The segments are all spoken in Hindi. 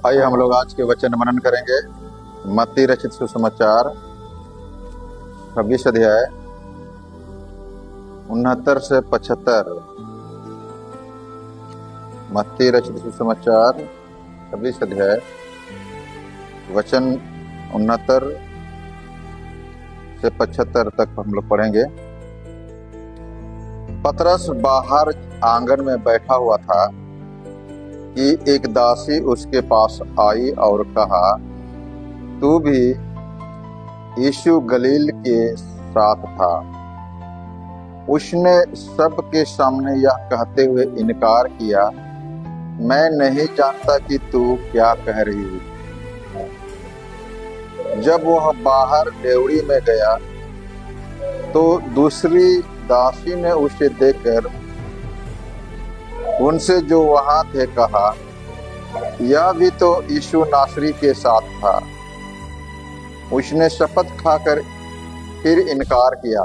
आइए हम लोग आज के वचन मनन करेंगे। मत्ती रचित सुसमाचार 26 अध्याय 69 से 75। मत्ती रचित सुसमाचार 26 अध्याय वचन 69 से 75 तक हम लोग पढ़ेंगे। पतरस बाहर आंगन में बैठा हुआ था कि एक दासी उसके पास आई और कहा, तू भी यीशु गलील के साथ था। उसने सबके सामने यह कहते हुए इनकार किया, मैं नहीं जानता कि तू क्या कह रही है। जब वह बाहर डेवढ़ी में गया तो दूसरी दासी ने उसे देखकर उनसे जो वहां थे कहा, यह भी तो यीशु नासरी के साथ था। उसने शपथ खाकर फिर इनकार किया,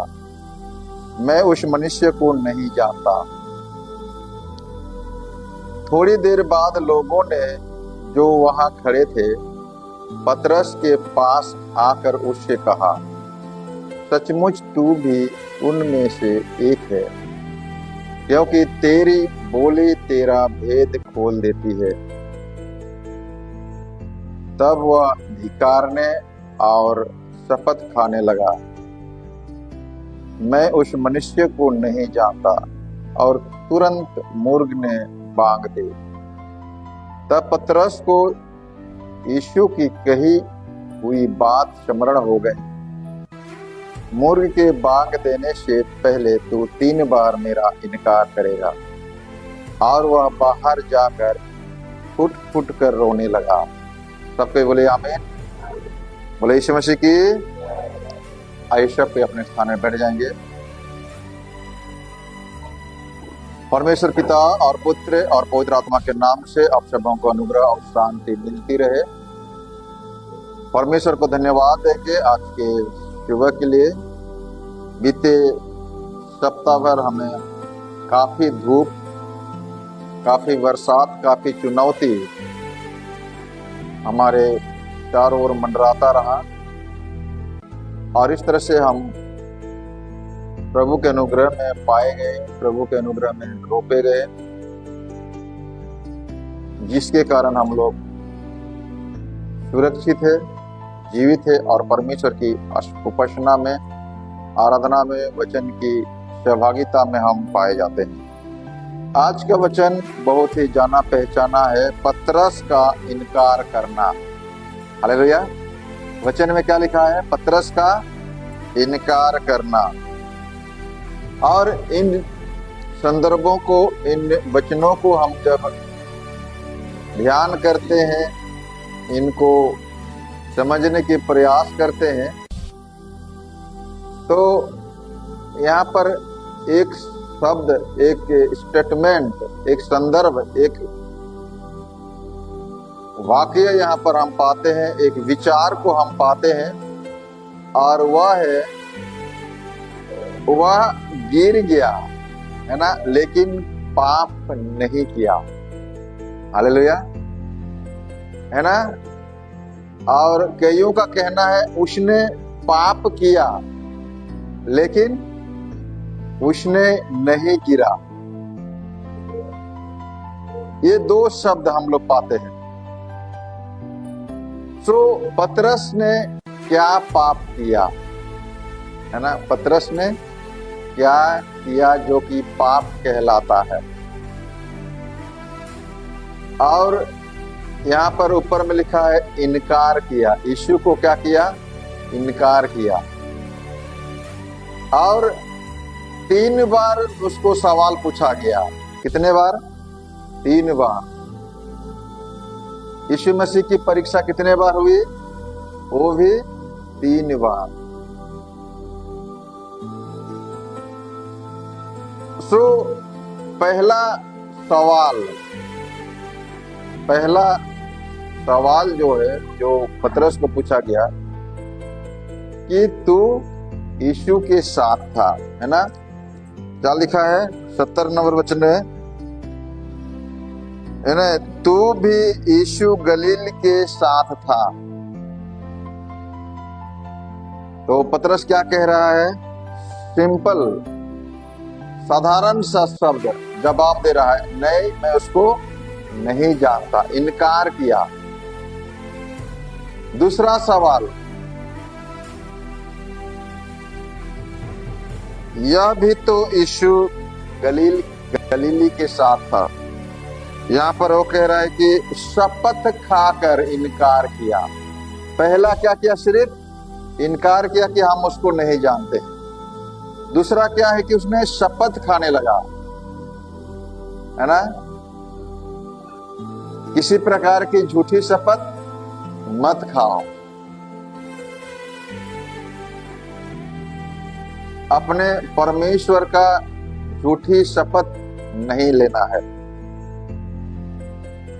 मैं उस मनुष्य को नहीं जानता। थोड़ी देर बाद लोगों ने जो वहां खड़े थे पतरस के पास आकर उससे कहा, सचमुच तू भी उनमें से एक है, क्योंकि तेरी बोली तेरा भेद खोल देती है। तब वह धिक्कारने और शपथ खाने लगा, मैं उस मनुष्य को नहीं जानता, और तुरंत मुर्ग ने बांग दी। तब पतरस को यीशु की कही हुई बात स्मरण हो गई, मुर्ग के बांग देने से पहले तू 3 बार मेरा इनकार करेगा। और वह बाहर जाकर फुट फुट कर रोने लगा। सबके बोले आमीन। बोले यीशु मसीह की। आइए सब पे अपने स्थान में बैठ जाएंगे। परमेश्वर पिता और पुत्र और पवित्र आत्मा के नाम से आप सबों को अनुग्रह और शांति मिलती रहे। परमेश्वर को धन्यवाद देंगे आज के सुबह के लिए। बीते सप्ताह भर हमें काफी धूप, काफी बरसात, काफी चुनौती हमारे चारों ओर मंडराता रहा, और इस तरह से हम प्रभु के अनुग्रह में पाए गए, प्रभु के अनुग्रह में रोपे गए, जिसके कारण हम लोग सुरक्षित है, जीवित है और परमेश्वर की उपासना में, आराधना में, वचन की सहभागिता में हम पाए जाते हैं। आज का वचन बहुत ही जाना पहचाना है, पतरस का इनकार करना। हालेलुया। वचन में क्या लिखा है? पतरस का इनकार करना। और इन संदर्भों को, इन वचनों को हम जब ध्यान करते हैं, इनको समझने के प्रयास करते हैं, तो यहाँ पर एक शब्द, एक स्टेटमेंट, एक संदर्भ, एक वाक्य यहाँ पर हम पाते हैं, एक विचार को हम पाते हैं, और वह है, वह गिर गया, है ना, लेकिन पाप नहीं किया। हालेलुया, है ना। और कईयों का कहना है उसने पाप किया लेकिन उसने नहीं गिरा। ये 2 शब्द हम लोग पाते हैं। तो पतरस ने क्या पाप किया, है ना? पतरस ने क्या किया जो कि पाप कहलाता है? और यहाँ पर ऊपर में लिखा है इनकार किया। यीशु को क्या किया? इनकार किया। और 3 बार उसको सवाल पूछा गया। कितने बार? 3 बार। यीशु मसीह की परीक्षा कितने बार हुई? वो भी 3 बार। सो पहला सवाल जो है, जो पतरस को पूछा गया कि तू यीशु के साथ था, है ना? क्या लिखा है 70 नंबर वचन में? है ना, तू भी यीशु गलील के साथ था। तो पतरस क्या कह रहा है? सिंपल साधारण सा शब्द जवाब दे रहा है, नहीं मैं उसको नहीं जानता, इनकार किया। दूसरा सवाल, यह भी तो यीशु गलीली के साथ था। यहाँ पर वो कह रहा है कि शपथ खाकर इनकार किया। पहला क्या किया? सिर्फ इनकार किया कि हम उसको नहीं जानते। दूसरा क्या है कि उसने शपथ खाने लगा, है ना। किसी प्रकार की झूठी शपथ मत खाओ। अपने परमेश्वर का झूठी शपथ नहीं लेना है।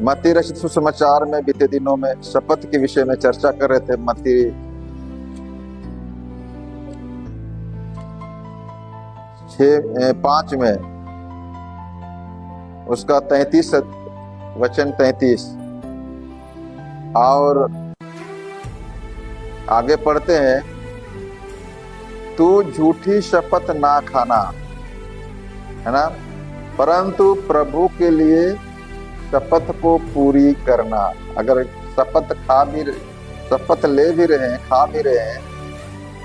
मत्ती रचित सुसमाचार में बीते दिनों में शपथ के विषय में चर्चा कर रहे थे। मत्ती 5 में उसका 33 वचन 33 और आगे पढ़ते हैं, तू झूठी शपथ ना खाना, है ना, परंतु प्रभु के लिए शपथ को पूरी करना। अगर शपथ ले भी रहे हैं, खा भी रहे हैं,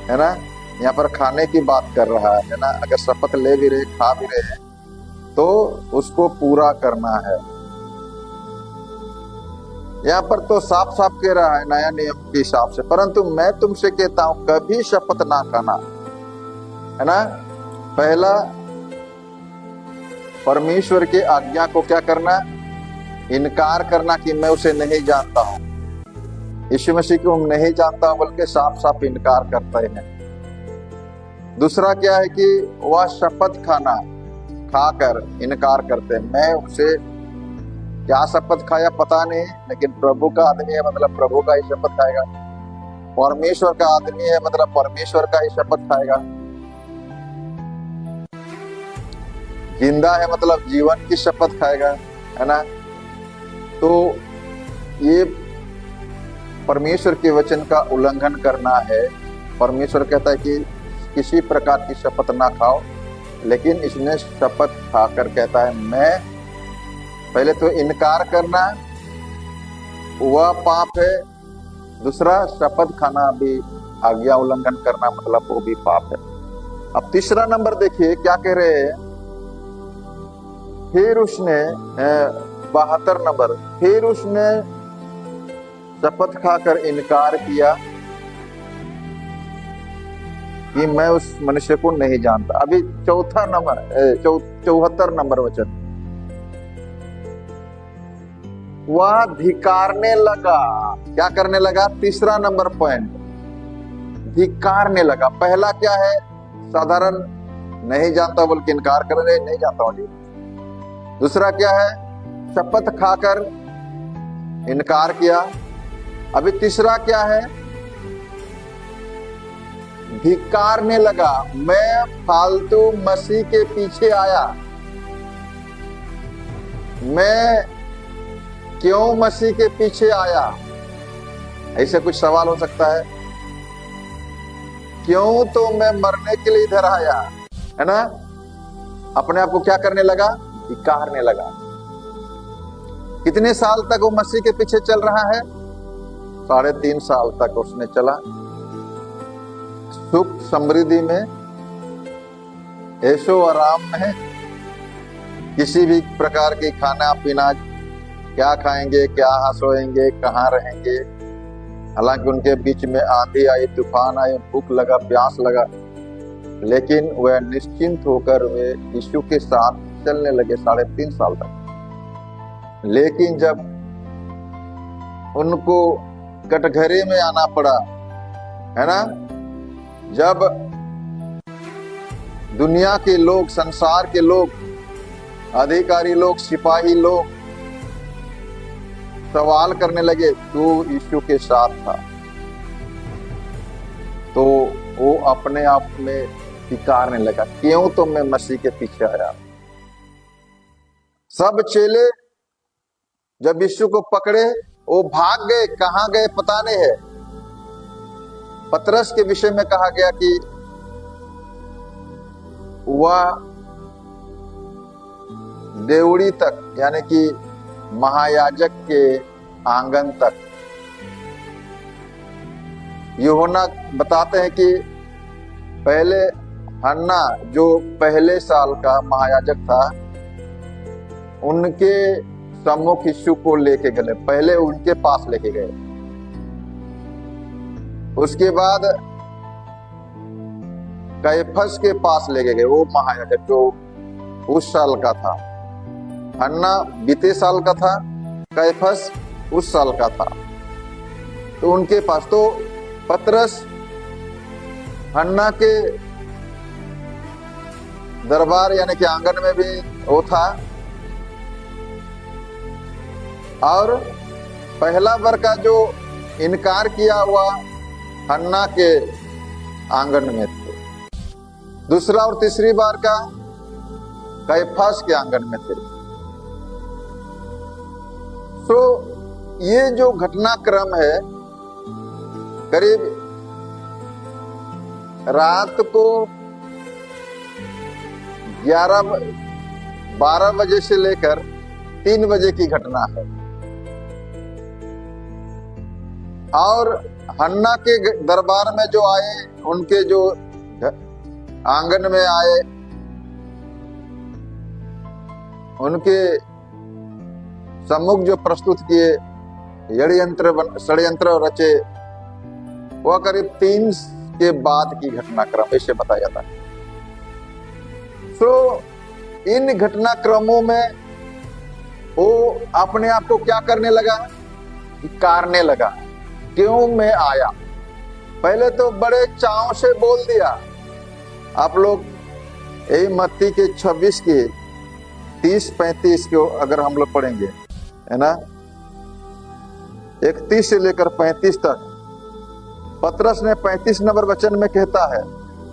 है ना, यहाँ पर खाने की बात कर रहा है ना। अगर शपथ ले भी रहे, खा भी रहे हैं, तो उसको पूरा करना है। यहाँ पर तो साफ साफ कह रहा है नया नियम के हिसाब से, परंतु मैं तुमसे कहता हूं कभी शपथ ना खाना, है ना। पहला परमेश्वर के आज्ञा को क्या करना? इनकार करना कि मैं उसे नहीं जानता हूं। यीशु मसीह को हम नहीं जानता हूं, बल्कि साफ साफ इनकार करते हैं। दूसरा क्या है कि वह शपथ खाकर इनकार करते हैं। मैं उसे क्या शपथ खाया पता नहीं, लेकिन प्रभु का आदमी है मतलब प्रभु का ही शपथ खाएगा। परमेश्वर का आदमी है मतलब परमेश्वर का ही शपथ खाएगा। जिंदा है मतलब जीवन की शपथ खाएगा, है ना। तो ये परमेश्वर के वचन का उल्लंघन करना है। परमेश्वर कहता है कि किसी प्रकार की शपथ ना खाओ, लेकिन इसने शपथ खाकर कहता है मैं, पहले तो इनकार करना वह पाप है, दूसरा शपथ खाना भी आज्ञा उल्लंघन करना मतलब वो भी पाप है। अब तीसरा नंबर देखिए क्या कह रहे हैं। फिर उसने 72 नंबर, फिर उसने शपथ खाकर इनकार किया कि मैं उस मनुष्य को नहीं जानता। अभी चौथा नंबर 74 नंबर वचन, वह धिकारने लगा। क्या करने लगा? तीसरा नंबर पॉइंट, धिकारने लगा। पहला क्या है? साधारण नहीं जानता बल्कि इनकार कर रहे, नहीं जानता हूं जी। दूसरा क्या है? शपथ खाकर इनकार किया। अभी तीसरा क्या है? धिकारने लगा। मैं फालतू मसीह के पीछे आया, मैं क्यों मसीह के पीछे आया? ऐसे कुछ सवाल हो सकता है। क्यों तो मैं मरने के लिए इधर आया, है ना। अपने आप को क्या करने लगा? धिकारने लगा। कितने साल तक वो मसीह के पीछे चल रहा है? 3.5 साल तक उसने चला, सुख समृद्धि में, ऐशो आराम में, किसी भी प्रकार की खाना पीना, क्या खाएंगे, क्या सोएंगे, कहाँ रहेंगे। हालांकि उनके बीच में आंधी आई, तूफान आई, भूख लगा, प्यास लगा, लेकिन वह निश्चिंत होकर वे यीशु के साथ चलने लगे 3.5 साल तक। लेकिन जब उनको कटघरे में आना पड़ा, है ना, जब दुनिया के लोग, संसार के लोग, अधिकारी लोग, सिपाही लोग सवाल करने लगे तू यीशु के साथ था, तो वो अपने आप में धिकारने लगा, क्यों तो मैं मसीह के पीछे आया। सब चेले जब यीशु को पकड़े वो भाग गए, कहां गए पता नहीं है। पतरस के विषय में कहा गया कि वह देवड़ी तक, यानी कि महायाजक के आंगन तक, यूहन्ना बताते हैं कि पहले हन्ना जो पहले साल का महायाजक था, उनके सम्मुख यीशु को लेके गए, पहले उनके पास लेके गए। उसके बाद कैफस के पास लेके गए, वो महायाजक जो उस साल का था। हन्ना बीते साल का था, कैफस उस साल का था, तो उनके पास। तो पतरस हन्ना के दरबार यानी कि आंगन में भी वो था, और पहला बार का जो इनकार किया हुआ हन्ना के आंगन में थे, दूसरा और तीसरी बार का कैफास के आंगन में थे। तो ये जो घटनाक्रम है, करीब रात को 12 बजे से लेकर 3 बजे की घटना है। और हन्ना के दरबार में जो आए, उनके जो आंगन में आए, उनके सम्मुख जो प्रस्तुत किए, षड्यंत्र रचे, वह करीब 3 के बाद की घटनाक्रम ऐसे बताया जाता है। तो इन घटनाक्रमों में वो अपने आप को क्या करने लगा, कारने लगा, क्यों मैं आया। पहले तो बड़े चाव से बोल दिया। आप लोग यही मत्ती के 26 के 30-35 को अगर हम लोग पढ़ेंगे, है ना, 31 से लेकर 35 तक, पतरस ने 35 नंबर वचन में कहता है,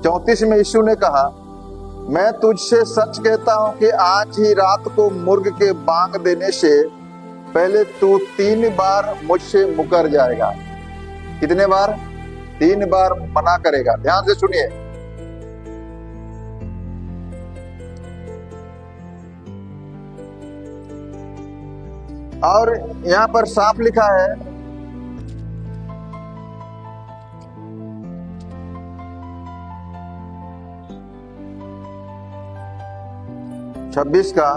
34 में यीशु ने कहा, मैं तुझसे सच कहता हूं कि आज ही रात को मुर्ग के बांग देने से पहले तू 3 बार मुझसे मुकर जाएगा। कितने बार? 3 बार मना करेगा। ध्यान से सुनिए। और यहां पर साफ लिखा है, छब्बीस का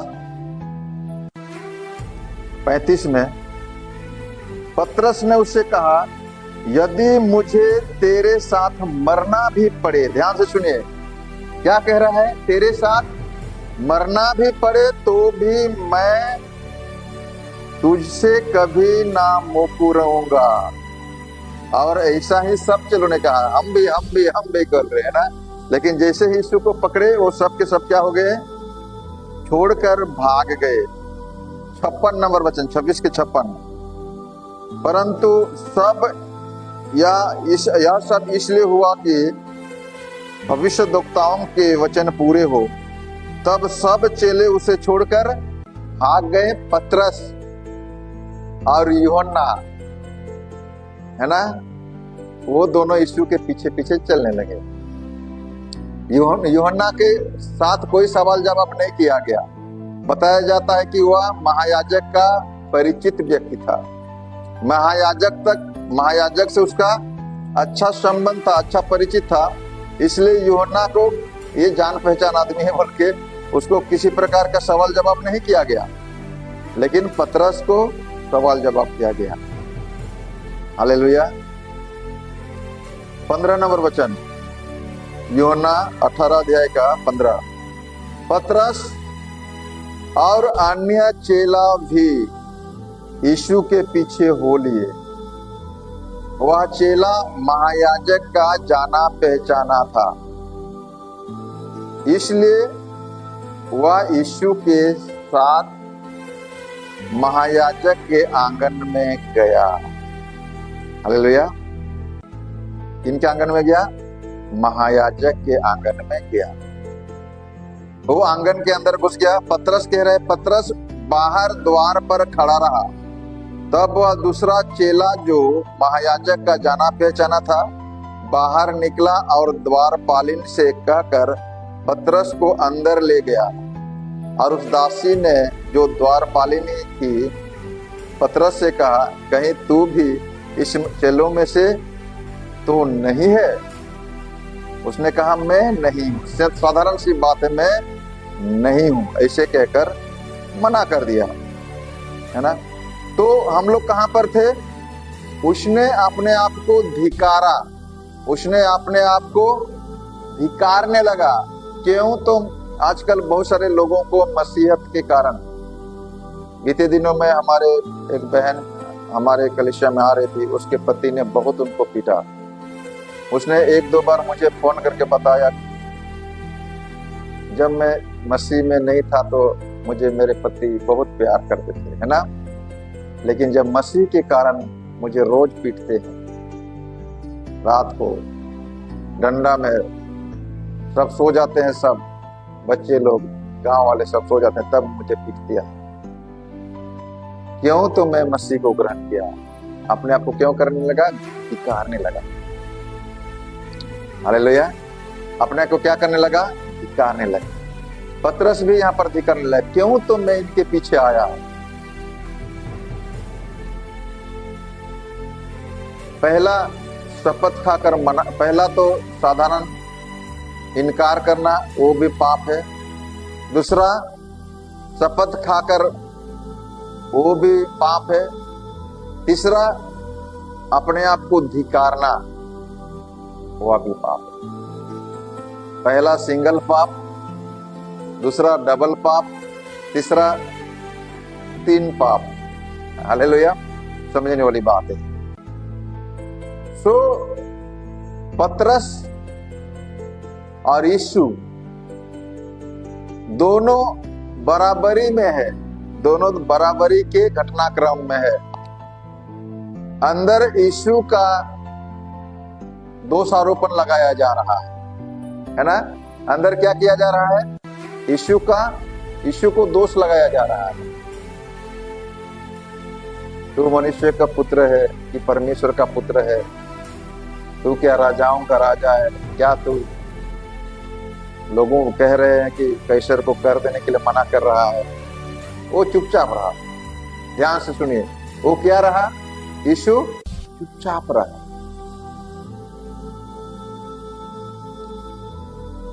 35 में, पतरस ने उससे कहा, यदि मुझे तेरे साथ मरना भी पड़े, ध्यान से सुनिए क्या कह रहा है, तेरे साथ मरना भी पड़े तो भी मैं तुझसे कभी ना मुकरूंगा। और ऐसा ही सब चलो ने कहा, हम भी कर रहे हैं ना। लेकिन जैसे ही यीशु को पकड़े, वो सब के सब क्या हो गए, छोड़कर भाग गए। 56 नंबर वचन, 26 के 56। परंतु सब यह सब इसलिए हुआ कि भविष्यद्वक्ताओं के वचन पूरे हो। तब सब चेले उसे छोड़कर भाग गए। पतरस और यूहन्ना, है ना, वो दोनों यीशु के पीछे पीछे चलने लगे। यूहन्ना के साथ कोई सवाल जवाब नहीं किया गया। बताया जाता है कि वह महायाजक का परिचित व्यक्ति था। महायाजक से उसका अच्छा संबंध था, अच्छा परिचित था। इसलिए यूहन्ना को ये जान पहचान आदमी है बोल के उसको किसी प्रकार का सवाल जवाब नहीं किया गया। लेकिन पतरस को सवाल जवाब किया गया। हालेलुया। 15 नंबर वचन, यूहन्ना 18 अध्याय का 15। पतरस और अन्य चेला भी यीशु के पीछे हो लिए। वह चेला महायाजक का जाना पहचाना था, इसलिए वह यीशु के साथ महायाजक के आंगन में गया। हालेलुया। किनके आंगन में गया? महायाजक के आंगन में गया। वो आंगन के अंदर घुस गया। पतरस कह रहे, पतरस बाहर द्वार पर खड़ा रहा। तब वह दूसरा चेला जो महायाजक का जाना पहचाना था बाहर निकला और द्वारपालिन से कहकर पतरस को अंदर ले गया। और उस दासी ने जो द्वारपालिनी थी पतरस से कहा, कहीं तू भी इस चेलों में से तो नहीं है? उसने कहा, मैं नहीं हूं। साधारण सी बात है, मैं नहीं हूं, ऐसे कहकर मना कर दिया, है ना। तो हम लोग कहां पर थे? उसने अपने आप को धिकारा, उसने अपने आप को धिकारने लगा। क्यों? तो आजकल बहुत सारे लोगों को मसीहत के कारण, बीते दिनों में हमारे एक बहन हमारे कलीसिया में आ रही थी, उसके पति ने बहुत उनको पीटा। उसने एक दो बार मुझे फोन करके बताया, जब मैं मसीह में नहीं था तो मुझे मेरे पति बहुत प्यार करते थे, है ना, लेकिन जब मसीह के कारण मुझे रोज पीटते हैं, रात को डंडा में, सब सो जाते हैं, सब बच्चे लोग, गांव वाले सब सो जाते हैं, तब मुझे पीट दिया। क्यों? तो मैं मसीह को ग्रहण किया। अपने आप को क्यों करने लगा? धिक्कारने लगा। हालेलुया। अपने को क्या करने लगा? धिक्कारने लगा। पतरस भी यहाँ पर धिक्कारने लगा। क्यों? तो मैं इनके पीछे आया। पहला शपथ खाकर मना, पहला तो साधारण इनकार करना, वो भी पाप है। दूसरा शपथ खाकर, वो भी पाप है। तीसरा अपने आप को धिकारना, वह भी पाप है। पहला सिंगल पाप, दूसरा डबल पाप, तीसरा 3 पाप। हालेलुया। समझने वाली बात है। सो पतरस और यीशु दोनों बराबरी में है, दोनों बराबरी के घटनाक्रम में है। अंदर यीशु का दोषारोपण लगाया जा रहा है ना। अंदर क्या किया जा रहा है? यीशु को दोष लगाया जा रहा है। तू मनुष्य का पुत्र है कि परमेश्वर का पुत्र है? तू क्या राजाओं का राजा है? क्या तू लोगों को कह रहे हैं कि कैसर को कर देने के लिए मना कर रहा है? वो चुपचाप रहा। ध्यान से सुनिए, वो क्या रहा? यीशु चुपचाप रहा।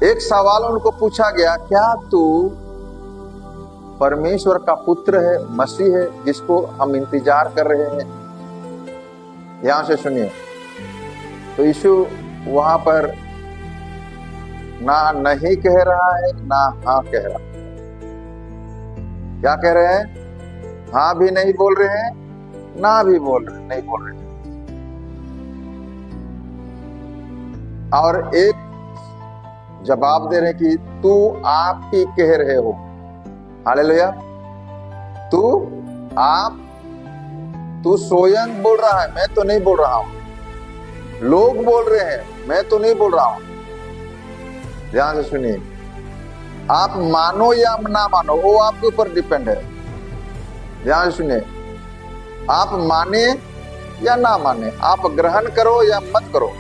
एक सवाल उनको पूछा गया, क्या तू परमेश्वर का पुत्र है, मसीह है, जिसको हम इंतजार कर रहे हैं? ध्यान से सुनिए। तो यीशु वहां पर ना नहीं कह रहा है, ना हाँ कह रहा है। क्या कह रहे हैं? हाँ भी नहीं बोल रहे हैं, ना भी नहीं बोल रहे हैं। और एक जवाब दे रहे कि तू आप ही कह रहे हो। हालेलुया। तू स्वयं बोल रहा है, मैं तो नहीं बोल रहा हूं। लोग बोल रहे हैं, मैं तो नहीं बोल रहा हूं। ध्यान से सुनिए। आप मानो या ना मानो, वो आपके ऊपर डिपेंड है। ध्यान से सुनिए। आप माने या ना माने, आप ग्रहण करो या मत करो,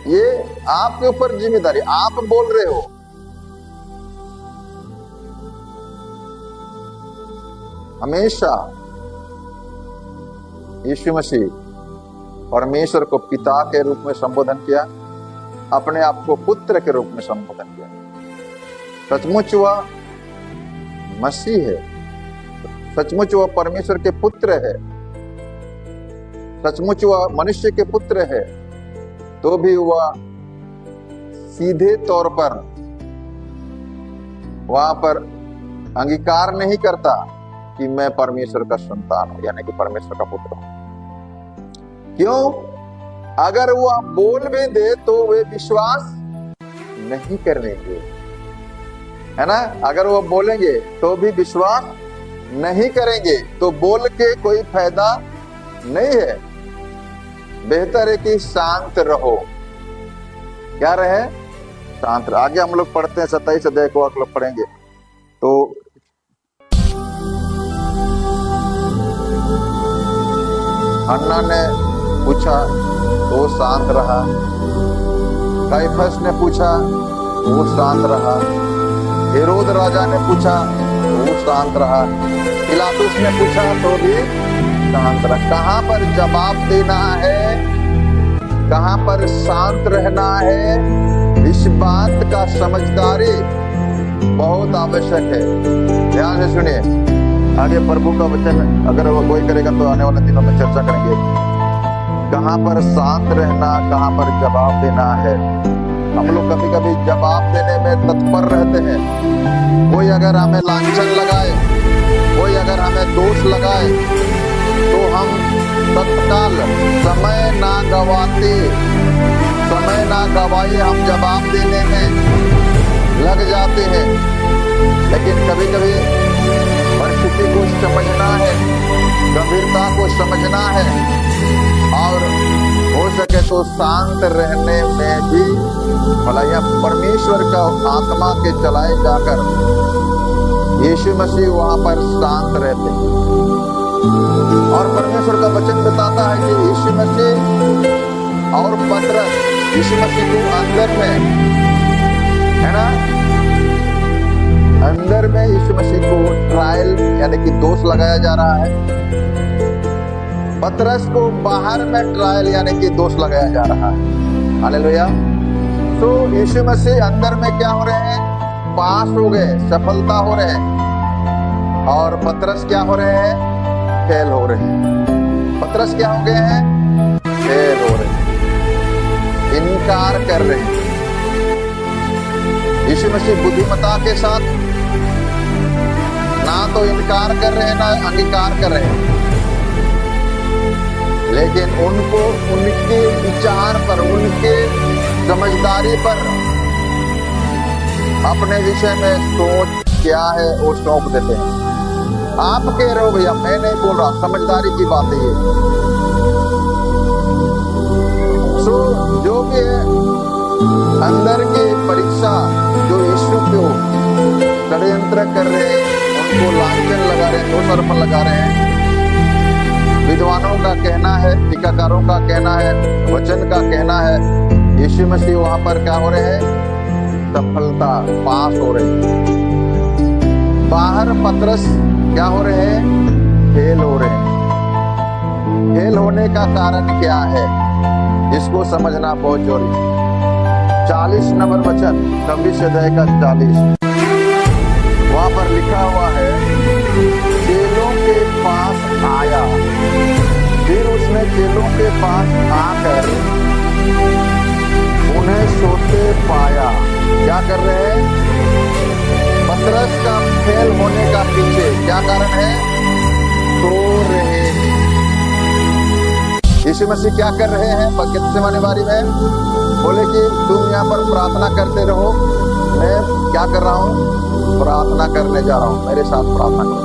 ये आपके ऊपर जिम्मेदारी। आप बोल रहे हो। हमेशा यीशु मसीह परमेश्वर को पिता के रूप में संबोधन किया, अपने आप को पुत्र के रूप में संबोधन किया। सचमुच वह मसीह है, सचमुच वह परमेश्वर के पुत्र है, सचमुच वह मनुष्य के पुत्र है, तो भी वह सीधे तौर पर वहां पर अंगीकार नहीं करता कि मैं परमेश्वर का संतान हूं, यानी कि परमेश्वर का पुत्र हूं। क्यों? अगर वह बोल भी दे तो वे विश्वास नहीं करेंगे, है ना। अगर वो बोलेंगे तो भी विश्वास नहीं करेंगे, तो बोल के कोई फायदा नहीं है। बेहतर है कि शांत रहो। क्या रहे? शांत रहो। आगे हम लोग पढ़ते हैं 27 अध्याय को, आप लोग पढ़ेंगे तो हन्ना ने पूछा तो वो शांत रहा, कैफस ने पूछा तो वो शांत रहा, हेरोद राजा ने पूछा तो वो शांत रहा, पिलातुस ने पूछा तो भी शांत रहा। कहाँ पर जवाब देना है, कहाँ पर शांत रहना है, इस बात का समझदारी बहुत आवश्यक है। ध्यान से सुनिए, आगे प्रभु का वचन अगर वो कोई करेगा तो आने वाले दिनों में चर्चा करेंगे। कहाँ पर शांत रहना, कहाँ पर जवाब देना है। हम लोग कभी कभी जवाब देने में तत्पर रहते हैं। कोई अगर हमें लांछन लगाए, कोई अगर हमें दोष लगाए तो हम तत्काल समय ना गवाए हम जवाब देने में लग जाते हैं। लेकिन कभी कभी परिस्थिति को समझना है, गंभीरता को समझना है और हो सके तो शांत रहने में भी भला यह परमेश्वर का आत्मा के चलाए जाकर यीशु मसीह वहां पर शांत रहते हैं। और परमेश्वर का वचन बताता है कि यीशु मसीह और पतरस, यीशु मसीह को अंदर में है ना, अंदर में यीशु मसीह को ट्रायल यानी कि दोष लगाया जा रहा है। पतरस को बाहर में ट्रायल यानी कि दोष लगाया जा रहा है। हालेलुया। तो यीशु मसीह अंदर में क्या हो रहे हैं, पास हो गए, सफलता हो रहे हैं। और पतरस क्या हो रहे हैं, फेल हो रहे हैं। पतरस क्या हो गए हैं, फेल हो रहे हैं, इनकार कर रहे हैं। यीशु मसीह बुद्धिमत्ता के साथ ना तो इनकार कर रहे हैं ना अंगीकार कर रहे हैं, लेकिन उनको उनके विचार पर, उनके समझदारी पर अपने विषय में सोच क्या है वो सौंप देते हैं। आप कह रहे हो भैया, मैं नहीं बोल रहा, समझदारी की बात है ये। सो जो भी अंदर की परीक्षा, जो यीशु को षड्यंत्र कर रहे हैं, उनको लांछन लगा रहे हैं, दोषारोप लगा रहे हैं। विद्वानों का कहना है, टीकाकारों का कहना है, वचन का कहना है, यीशु मसीह वहां पर क्या हो रहे हैं, सफलता, पास हो रहे हैं। बाहर पतरस क्या हो रहे हैं, फेल हो रहे हैं। फेल होने का कारण क्या है, इसको समझना बहुत जरूरी है। 40 नंबर वचन, 26 अध्याय का 40, वहां पर लिखा हुआ है, चेलों के पास आया, फिर उसने चेलों के पास आकर उन्हें सोते पाया। क्या कर रहे हैं, पतरस का फेल होने का पीछे क्या कारण है, सो रहे हैं। यीशु मसीह क्या कर रहे हैं, गेत्सेमनी बारी में बोले कि तुम यहाँ पर प्रार्थना करते रहो, मैं क्या कर रहा हूँ, प्रार्थना करने जा रहा हूँ, मेरे साथ प्रार्थना करो।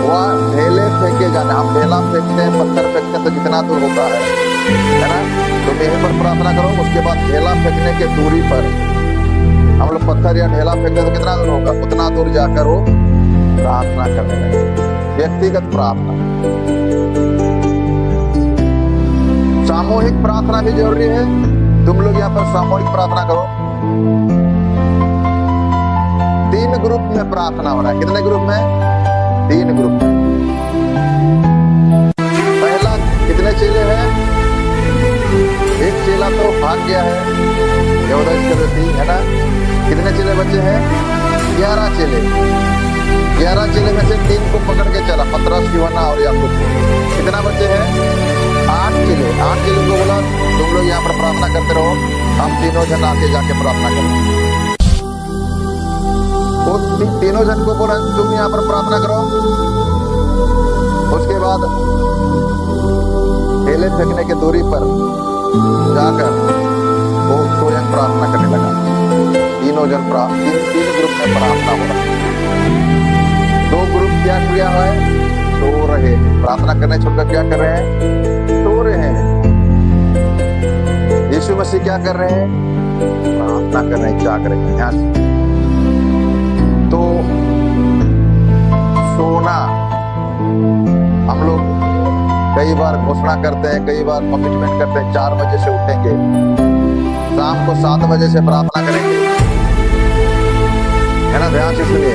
वह ढेले फेंके जाने, हम ढेला फेंकते हैं, पत्थर फेंकते हैं तो जितना दूर होता है ना, तो यहीं पर प्रार्थना करो। उसके बाद ढेला फेंकने के दूरी पर हम लोग पत्थर या ढेला फेंकते तो कितना दूर होगा, उतना दूर जाकर वो प्रार्थना करने लगे। व्यक्तिगत प्रार्थना, सामूहिक प्रार्थना भी जरूरी है। तुम लोग यहाँ पर सामूहिक प्रार्थना करो। 3 ग्रुप में प्रार्थना हो रहा है। कितने ग्रुप में, 3 ग्रुप में। पहला, कितने चेले हैं, एक चेला तो भाग गया है, यहूदा इस्करियोती, है ना। कितने चेले बचे हैं, 11 चेले। 11 चेले में से 3 को पकड़ के चला, पतरस, यूहन्ना और याकूब। कितना बचे हैं, 8 चेले। 8 चेले को बोला तुम लोग यहाँ पर प्रार्थना करते रहो, हम तीनों जन आके जाके प्रार्थना करें। तो तीनों जन को बोला तुम यहाँ पर प्रार्थना करो। उसके बाद ढेले फेंकने की दूरी पर जाकर वो स्वयं प्रार्थना करने लगा। तीनों जन तीन ग्रुप में प्रार्थना हो रहा है। 2 ग्रुप क्या किया है, सो रहे, प्रार्थना करने छोड़कर क्या कर रहे हैं, सो रहे हैं। यीशु मसीह क्या कर रहे हैं, प्रार्थना कर रहे हैं, जाग रहे हैं। ध्यान, तो सोना, हम लोग कई बार घोषणा करते हैं, कई बार कमिटमेंट करते हैं, 4 बजे से उठेंगे, शाम को 7 बजे से प्रार्थना करेंगे, है ना। ध्यान से सुनिए,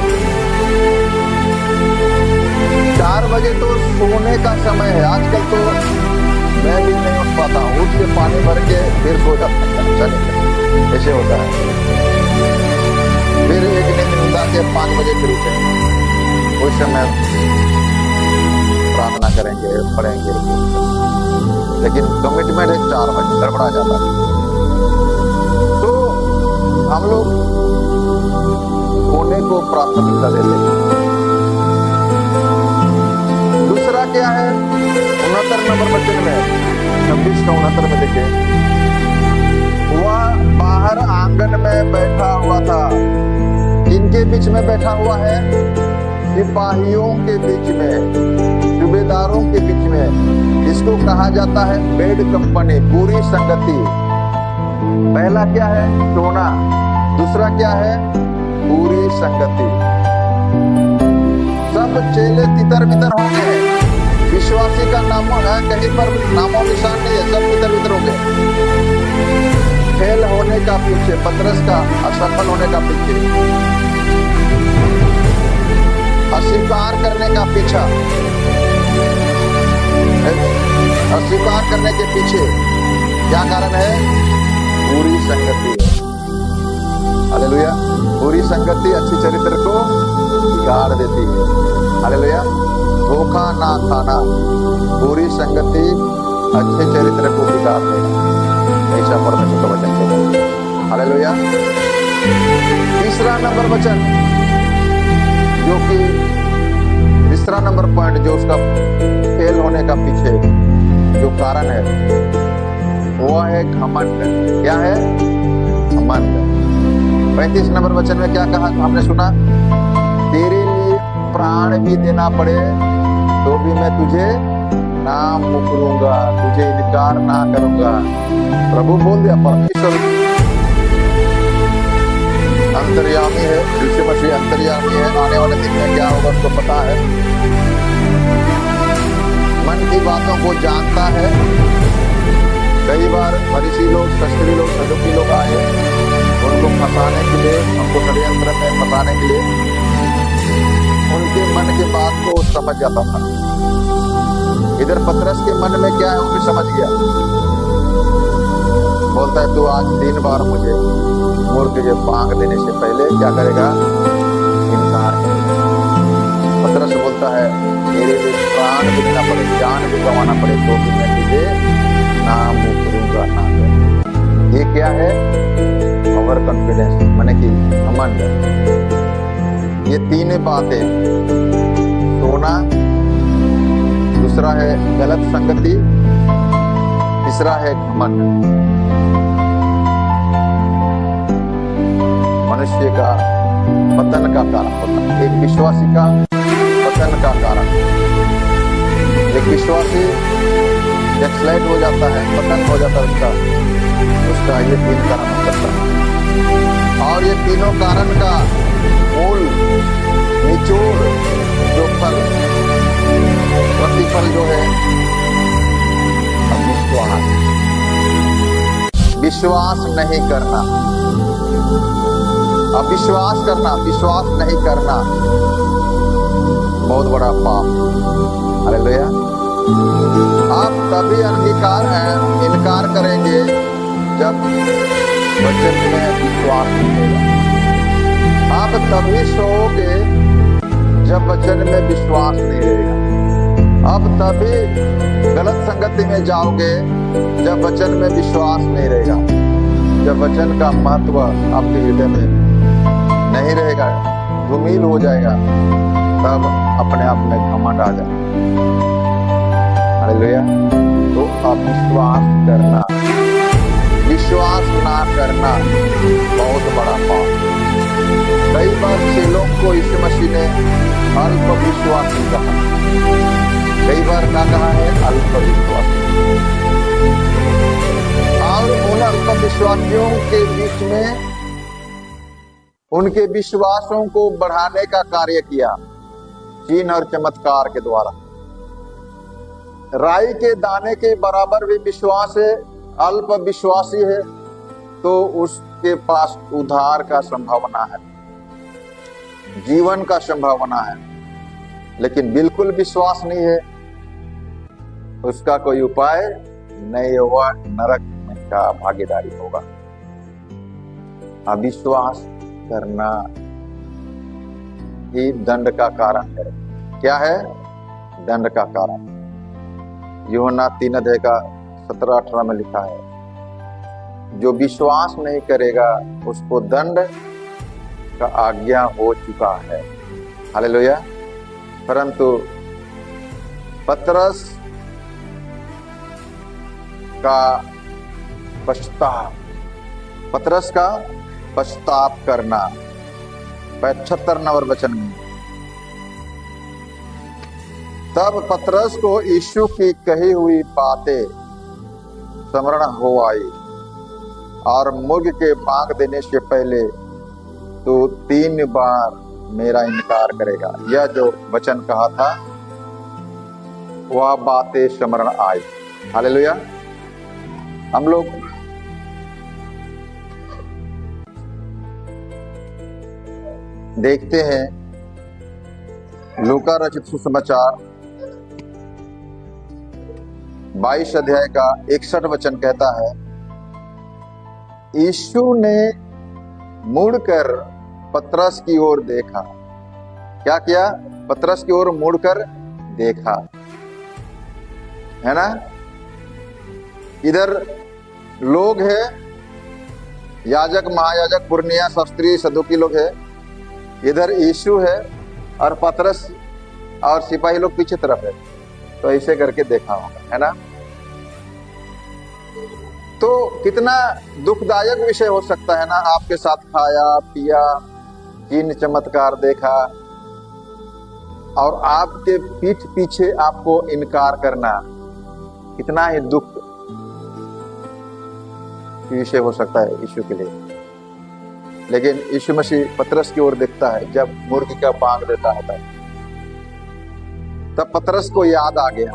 4 बजे तो सोने का समय है। आजकल तो मैं भी नहीं उठ पाता हूँ, उठ के पानी भर के फिर सो जाता है, चले ऐसे होता है। फिर एक नींद उठा के 5 बजे फिर उठेंगे, उस समय प्रार्थना करेंगे, पढ़ेंगे, लेकिन कमिटमेंट है 4 बजे, गड़बड़ा जाता है। तो हम लोग सोने को प्राथमिकता देते हैं। दूसरा क्या है, 69 नंबर वचन में, 26 का 69 में देखे, वह बाहर आंगन में बैठा हुआ था। किनके बीच में बैठा हुआ है? सिपाहियों के बीच में, सूबेदारों के बीच में। इसको कहा जाता है बेड कंपनी, पूरी संगति। पहला क्या है? सोना। दूसरा क्या है? पूरी संगति। सब चेले तितर बितर हो गए। विश्वासी का नामो है कहीं पर नामो निशान नहीं है, सब तितर बितर हो गए। फेल होने का पीछे, पतरस का असफल होने का पीछे, अस्वीकार करने का पीछा, अस्वीकार करने के पीछे क्या कारण है? पूरी संगति है। हालेलुया। पूरी संगति अच्छी चरित्र को बिगाड़ देती है। हालेलुया। धोखा ना खाना, पूरी संगति अच्छे चरित्र को बिगाड़ देगा, ऐसा परमेश्वर का वचन कहता है। हालेलुया। तीसरा नंबर वचन, जो कि तीसरा नंबर पॉइंट, जो उसका फेल होने का पीछे जो कारण है, वो है घमंड। क्या है? घमंड। 35 नंबर वचन में क्या कहा? हमने सुना, तेरे लिए प्राण भी देना पड़े तो भी मैं तुझे ना मुकरूंगा, तुझे इनकार ना करूंगा। प्रभु बोल दिया, परमेश्वर अंतर्यामी है, यीशु मसीह अंतर्यामी है। आने वाले दिन में क्या होगा उसको पता है, मन की बातों को जानता है। कई बार फरीसी लोग, शास्त्री लोग, सदुकी लोग आए उनको फंसाने के लिए, उनको षड्यंत्र में फंसाने के लिए, उनके मन की बात को समझ जाता था। इधर पतरस के मन में क्या है वो भी समझ गया। बोलता है, तू आज 3 बार मुझे मूर्ति के मांग देने से पहले क्या करेगा? इनकार करेगा। पतरस बोलता है, मेरे लिए प्राण भी देना पड़े, जान भी गंवाना पड़े तो भी मैं तुझे ना मुकरूंगा, ना करूंगा। ये क्या है? ओवर कॉन्फिडेंस, माने कि घमंड। ये 3 बातें, सोना, दूसरा है गलत संगति, तीसरा है घमंड, मनुष्य का पतन का कारण होता है। एक विश्वासी का पतन का कारण, एक विश्वासी एक्सलाइट हो जाता है, पतन हो जाता है उसका ये 3 कारण हो सकता है। और ये तीनों कारण का मूल निचोड़, जो फल, प्रतिफल जो है, अविश्वास, विश्वास नहीं करना, अविश्वास करना, विश्वास नहीं करना बहुत बड़ा पाप। हालेलुया। आप तभी इनकार करेंगे जब वचन में विश्वास मिलेगा। आप तभी सोओगे जब वचन में विश्वास नहीं रहेगा। आप तभी गलत संगति में जाओगे जब वचन में विश्वास नहीं रहेगा। जब वचन का महत्व आपके हृदय में नहीं रहेगा, धूमिल हो जाएगा, तब अपने आप में घमंड आ जाएगा। हालेलुया। तो अविश्वास करना, विश्वास ना करना बहुत बड़ा पाप। कई बार चेलों को यीशु मसीह ने अल्प विश्वासी कहा, कई बार क्या कहा है? अल्प विश्वासी। और उन अल्प विश्वासियों के बीच में उनके विश्वासों को बढ़ाने का कार्य किया, चिन्ह और चमत्कार के द्वारा। राई के दाने के बराबर भी विश्वास है, अल्प विश्वासी है, तो उसके पास उद्धार का संभावना है, जीवन का संभावना है। लेकिन बिल्कुल विश्वास नहीं है, उसका कोई उपाय नहीं होगा, नरक का भागीदारी होगा। अविश्वास करना ही दंड का कारण है। क्या है? दंड का कारण। यूहन्ना 3 अध्याय का 17-18 में लिखा है, जो विश्वास नहीं करेगा उसको दंड का आज्ञा हो चुका है। हालेलुया। परंतु पतरस का पश्चाताप करना 75 नंबर वचन में, तब पतरस को यीशु की कही हुई बातें स्मरण हो आई, और मुर्ग के बांग देने से पहले तो 3 बार मेरा इनकार करेगा। यह जो वचन कहा था वह बातें स्मरण आई। हालेलुया। हम लोग देखते हैं लूका रचित सुसमाचार 22 अध्याय का 61 वचन कहता है, यीशु ने मुड़कर पतरस की ओर देखा। क्या किया? पतरस की ओर मुड़कर देखा, है ना। इधर लोग है, याजक, महायाजक, पुरनिया, शास्त्री, सदुकी लोग है। इधर यीशु है और पतरस और सिपाही लोग पीछे तरफ है। तो ऐसे करके देखा होगा, है ना। तो कितना दुखदायक विषय हो सकता है ना। आपके साथ खाया पिया, चिन्ह चमत्कार देखा, और आपके पीठ पीछे आपको इनकार करना, कितना ही दुख विषय हो सकता है यीशु के लिए। लेकिन यीशु मसीह पतरस की ओर देखता है जब मुर्गी का बांग देता है, तब पतरस को याद आ गया,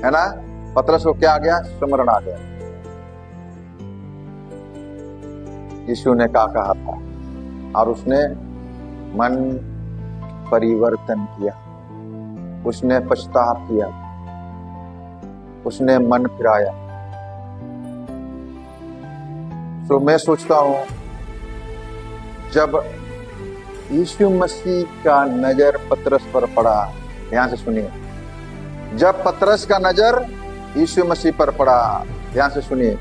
है ना। पतरस को क्या आ गया? स्मरण आ गया, यीशु ने क्या कहा था, और उसने मन परिवर्तन किया, उसने पश्चाताप किया, उसने मन फिराया। तो मैं सोचता हूं, जब यीशु मसीह का नजर पतरस पर पड़ा, ध्यान से सुनिए, जब पतरस का नजर यीशु मसीह पर पड़ा, ध्यान से सुनिए,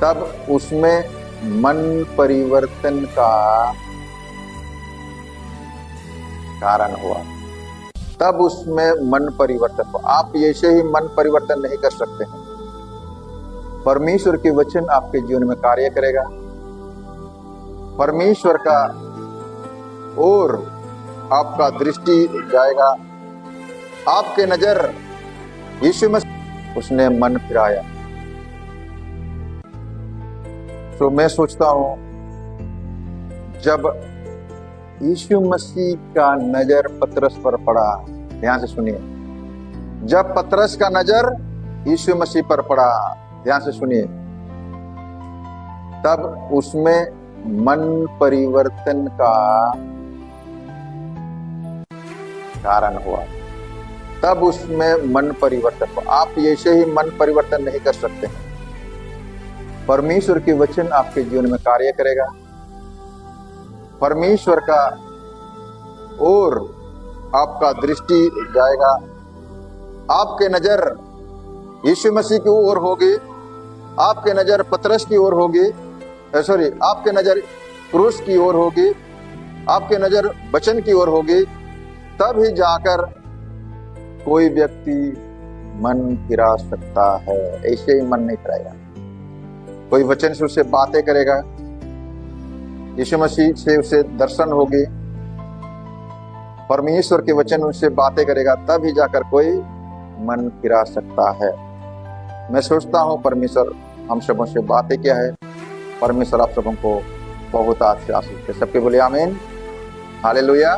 तब उसमें मन परिवर्तन का कारण हुआ। तब उसमें मन परिवर्तन हुआ। आप ऐसे ही मन परिवर्तन नहीं कर सकते हैं। परमेश्वर के वचन आपके जीवन में कार्य करेगा। परमेश्वर का और आपका दृष्टि जाएगा, आपके नजर यीशु मसीह, उसने मन फिराया। तो मैं सोचता हूं, जब यीशु मसीह का नजर पतरस पर पड़ा, ध्यान से सुनिए, जब पतरस का नजर यीशु मसीह पर पड़ा, ध्यान से सुनिए, तब उसमें मन परिवर्तन का कारण हुआ। तब उसमें मन परिवर्तन हुआ। आप ऐसे ही मन परिवर्तन नहीं कर सकते हैं। परमेश्वर के वचन आपके जीवन में कार्य करेगा। परमेश्वर का और आपका दृष्टि जाएगा, आपके नजर यीशु मसीह की ओर होगी, आपके नजर पतरस की ओर होगी, आपके नजर क्रूस की ओर होगी, आपके नजर वचन की ओर होगी। तब ही जाकर कोई व्यक्ति मन फिरा सकता है। ऐसे ही मन नहीं फिराएगा। कोई वचन से उससे बातें करेगा, यीशु मसीह से उसे दर्शन होगी, परमेश्वर के वचन उनसे बातें करेगा, तब ही जाकर कोई मन फिरा सकता है। मैं सोचता हूँ परमेश्वर हम सबों से बातें क्या है। परमेश्वर आप सबों को बहुत आशीष दे। सबके बोले आमीन, हालेलुया।